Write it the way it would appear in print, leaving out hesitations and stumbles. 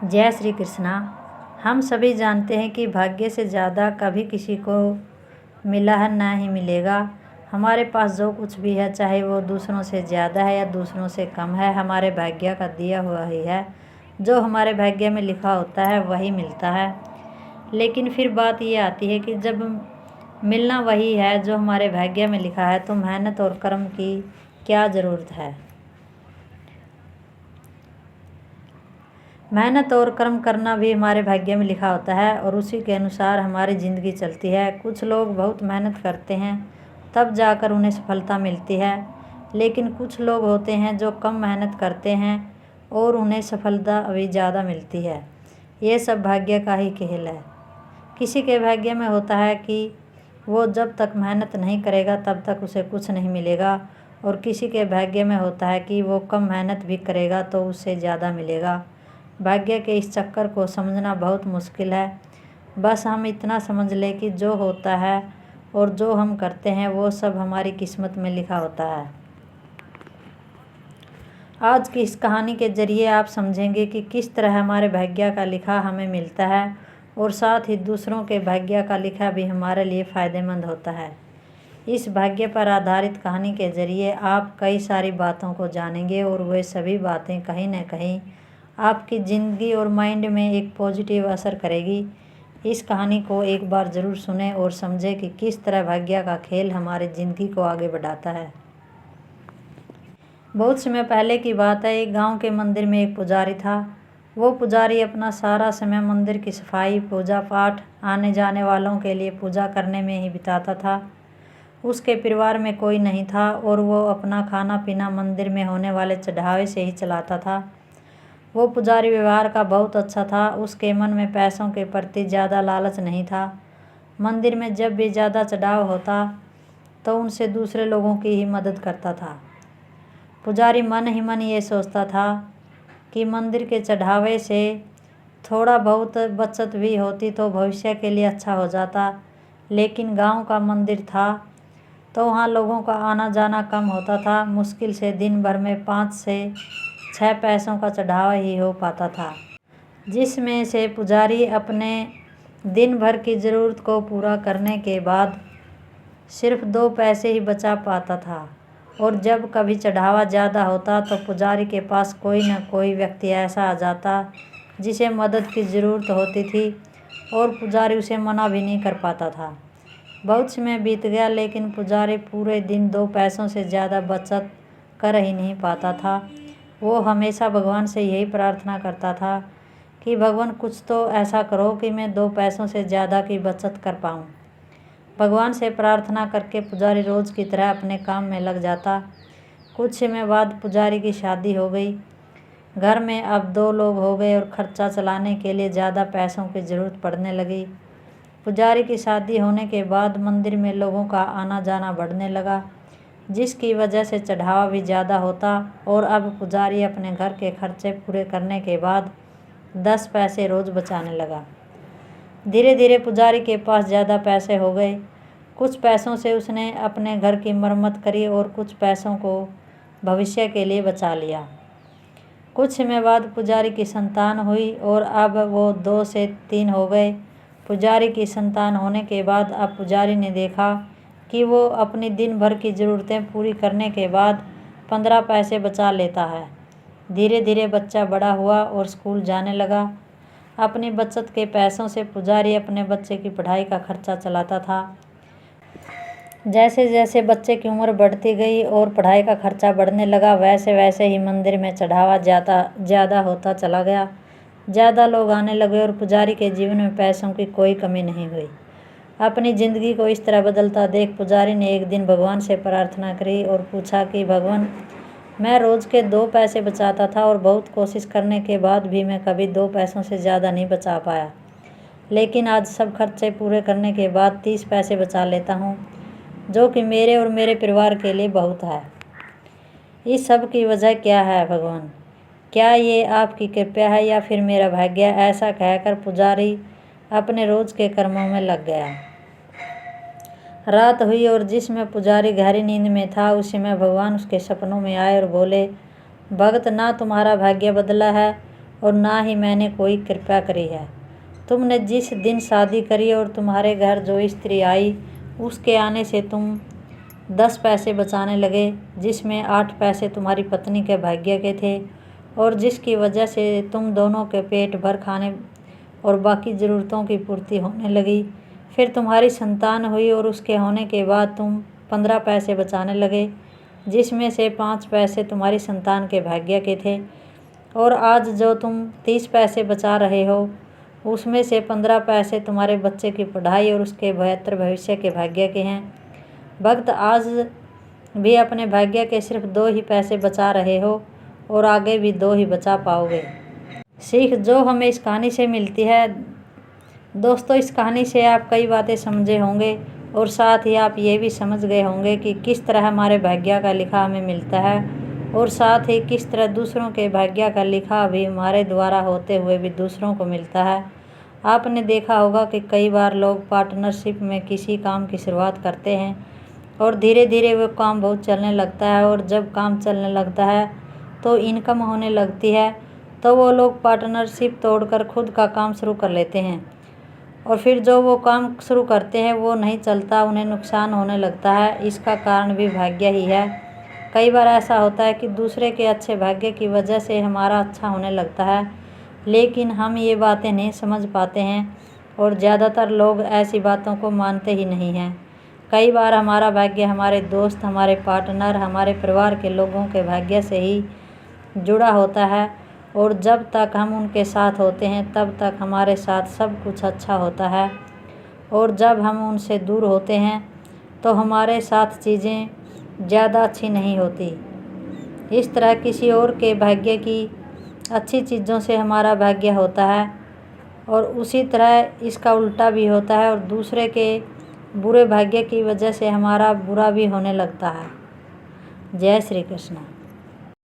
जय श्री कृष्णा। हम सभी जानते हैं कि भाग्य से ज़्यादा कभी किसी को मिला है ना ही मिलेगा। हमारे पास जो कुछ भी है, चाहे वो दूसरों से ज़्यादा है या दूसरों से कम है, हमारे भाग्य का दिया हुआ ही है। जो हमारे भाग्य में लिखा होता है वही मिलता है। लेकिन फिर बात ये आती है कि जब मिलना वही है जो हमारे भाग्य में लिखा है, तो मेहनत और कर्म की क्या ज़रूरत है। मेहनत और कर्म करना भी हमारे भाग्य में लिखा होता है और उसी के अनुसार हमारी ज़िंदगी चलती है। कुछ लोग बहुत मेहनत करते हैं तब जाकर उन्हें सफलता मिलती है, लेकिन कुछ लोग होते हैं जो कम मेहनत करते हैं और उन्हें सफलता अभी ज़्यादा मिलती है। ये सब भाग्य का ही खेल है। किसी के भाग्य में होता है कि वो जब तक मेहनत नहीं करेगा तब तक उसे कुछ नहीं मिलेगा, और किसी के भाग्य में होता है कि वो कम मेहनत भी करेगा तो उससे ज़्यादा मिलेगा। भाग्य के इस चक्कर को समझना बहुत मुश्किल है। बस हम इतना समझ लें कि जो होता है और जो हम करते हैं वो सब हमारी किस्मत में लिखा होता है। आज की इस कहानी के ज़रिए आप समझेंगे कि किस तरह हमारे भाग्य का लिखा हमें मिलता है और साथ ही दूसरों के भाग्य का लिखा भी हमारे लिए फ़ायदेमंद होता है। इस भाग्य पर आधारित कहानी के ज़रिए आप कई सारी बातों को जानेंगे और वे सभी बातें कहीं न कहीं आपकी ज़िंदगी और माइंड में एक पॉजिटिव असर करेगी। इस कहानी को एक बार ज़रूर सुनें और समझें कि किस तरह भाग्य का खेल हमारी ज़िंदगी को आगे बढ़ाता है। बहुत समय पहले की बात है। एक गांव के मंदिर में एक पुजारी था। वो पुजारी अपना सारा समय मंदिर की सफाई, पूजा पाठ, आने जाने वालों के लिए पूजा करने में ही बिताता था। उसके परिवार में कोई नहीं था और वो अपना खाना पीना मंदिर में होने वाले चढ़ावे से ही चलाता था। वो पुजारी व्यवहार का बहुत अच्छा था। उसके मन में पैसों के प्रति ज़्यादा लालच नहीं था। मंदिर में जब भी ज़्यादा चढ़ाव होता तो उनसे दूसरे लोगों की ही मदद करता था। पुजारी मन ही मन ये सोचता था कि मंदिर के चढ़ावे से थोड़ा बहुत बचत भी होती तो भविष्य के लिए अच्छा हो जाता। लेकिन गांव का मंदिर था तो वहाँ लोगों का आना जाना कम होता था। मुश्किल से दिन भर में 5 से 6 पैसों का चढ़ावा ही हो पाता था, जिसमें से पुजारी अपने दिन भर की ज़रूरत को पूरा करने के बाद सिर्फ 2 पैसे ही बचा पाता था। और जब कभी चढ़ावा ज़्यादा होता तो पुजारी के पास कोई न कोई व्यक्ति ऐसा आ जाता जिसे मदद की ज़रूरत होती थी और पुजारी उसे मना भी नहीं कर पाता था। बहुत समय बीत गया, लेकिन पुजारी पूरे दिन 2 पैसों से ज़्यादा बचत कर ही नहीं पाता था। वो हमेशा भगवान से यही प्रार्थना करता था कि भगवान कुछ तो ऐसा करो कि मैं 2 पैसों से ज़्यादा की बचत कर पाऊँ। भगवान से प्रार्थना करके पुजारी रोज़ की तरह अपने काम में लग जाता। कुछ समय बाद पुजारी की शादी हो गई। घर में अब 2 लोग हो गए और खर्चा चलाने के लिए ज़्यादा पैसों की ज़रूरत पड़ने लगी। पुजारी की शादी होने के बाद मंदिर में लोगों का आना जाना बढ़ने लगा, जिसकी वजह से चढ़ावा भी ज़्यादा होता। और अब पुजारी अपने घर के खर्चे पूरे करने के बाद 10 पैसे रोज़ बचाने लगा। धीरे धीरे पुजारी के पास ज़्यादा पैसे हो गए। कुछ पैसों से उसने अपने घर की मरम्मत करी और कुछ पैसों को भविष्य के लिए बचा लिया। कुछ समय बाद पुजारी की संतान हुई और अब वो 2 से 3 हो गए। पुजारी की संतान होने के बाद अब पुजारी ने देखा कि वो अपनी दिन भर की ज़रूरतें पूरी करने के बाद 15 पैसे बचा लेता है। धीरे धीरे बच्चा बड़ा हुआ और स्कूल जाने लगा। अपनी बचत के पैसों से पुजारी अपने बच्चे की पढ़ाई का खर्चा चलाता था। जैसे जैसे बच्चे की उम्र बढ़ती गई और पढ़ाई का खर्चा बढ़ने लगा, वैसे वैसे ही मंदिर में चढ़ावा ज़्यादा होता चला गया। ज़्यादा लोग आने लगे और पुजारी के जीवन में पैसों की कोई कमी नहीं हुई। अपनी ज़िंदगी को इस तरह बदलता देख पुजारी ने एक दिन भगवान से प्रार्थना करी और पूछा कि भगवान, मैं रोज़ के 2 पैसे बचाता था और बहुत कोशिश करने के बाद भी मैं कभी 2 पैसों से ज़्यादा नहीं बचा पाया, लेकिन आज सब खर्चे पूरे करने के बाद 30 पैसे बचा लेता हूँ, जो कि मेरे और मेरे परिवार के लिए बहुत है। इस सब की वजह क्या है भगवान? क्या ये आपकी कृपा है या फिर मेरा भाग्य? ऐसा कहकर पुजारी अपने रोज़ के कर्मों में लग गया। रात हुई और जिसमें पुजारी गहरी नींद में था, उस समय भगवान उसके सपनों में आए और बोले, भगत, ना तुम्हारा भाग्य बदला है और ना ही मैंने कोई कृपा करी है। तुमने जिस दिन शादी करी और तुम्हारे घर जो स्त्री आई, उसके आने से तुम 10 पैसे बचाने लगे, जिसमें 8 पैसे तुम्हारी पत्नी के भाग्य के थे और जिसकी वजह से तुम दोनों के पेट भर खाने और बाकी ज़रूरतों की पूर्ति होने लगी। फिर तुम्हारी संतान हुई और उसके होने के बाद तुम 15 पैसे बचाने लगे, जिसमें से 5 पैसे तुम्हारी संतान के भाग्य के थे और आज जो तुम 30 पैसे बचा रहे हो, उसमें से 15 पैसे तुम्हारे बच्चे की पढ़ाई और उसके बेहतर भविष्य के भाग्य के हैं। भक्त, आज भी अपने भाग्य के सिर्फ 2 ही पैसे बचा रहे हो और आगे भी 2 ही बचा पाओगे। सीख जो हमें इस कहानी से मिलती है, दोस्तों, इस कहानी से आप कई बातें समझे होंगे और साथ ही आप ये भी समझ गए होंगे कि किस तरह हमारे भाग्य का लिखा हमें मिलता है और साथ ही किस तरह दूसरों के भाग्य का लिखा भी हमारे द्वारा होते हुए भी दूसरों को मिलता है। आपने देखा होगा कि कई बार लोग पार्टनरशिप में किसी काम की शुरुआत करते हैं और धीरे धीरे वो काम बहुत चलने लगता है और जब काम चलने लगता है तो इनकम होने लगती है, तो वो लोग पार्टनरशिप तोड़कर खुद का काम शुरू कर लेते हैं और फिर जो वो काम शुरू करते हैं वो नहीं चलता, उन्हें नुकसान होने लगता है। इसका कारण भी भाग्य ही है। कई बार ऐसा होता है कि दूसरे के अच्छे भाग्य की वजह से हमारा अच्छा होने लगता है, लेकिन हम ये बातें नहीं समझ पाते हैं और ज़्यादातर लोग ऐसी बातों को मानते ही नहीं हैं। कई बार हमारा भाग्य हमारे दोस्त, हमारे पार्टनर, हमारे परिवार के लोगों के भाग्य से ही जुड़ा होता है और जब तक हम उनके साथ होते हैं तब तक हमारे साथ सब कुछ अच्छा होता है और जब हम उनसे दूर होते हैं तो हमारे साथ चीज़ें ज़्यादा अच्छी नहीं होती। इस तरह किसी और के भाग्य की अच्छी चीज़ों से हमारा भाग्य होता है और उसी तरह इसका उल्टा भी होता है और दूसरे के बुरे भाग्य की वजह से हमारा बुरा भी होने लगता है। जय श्री कृष्ण।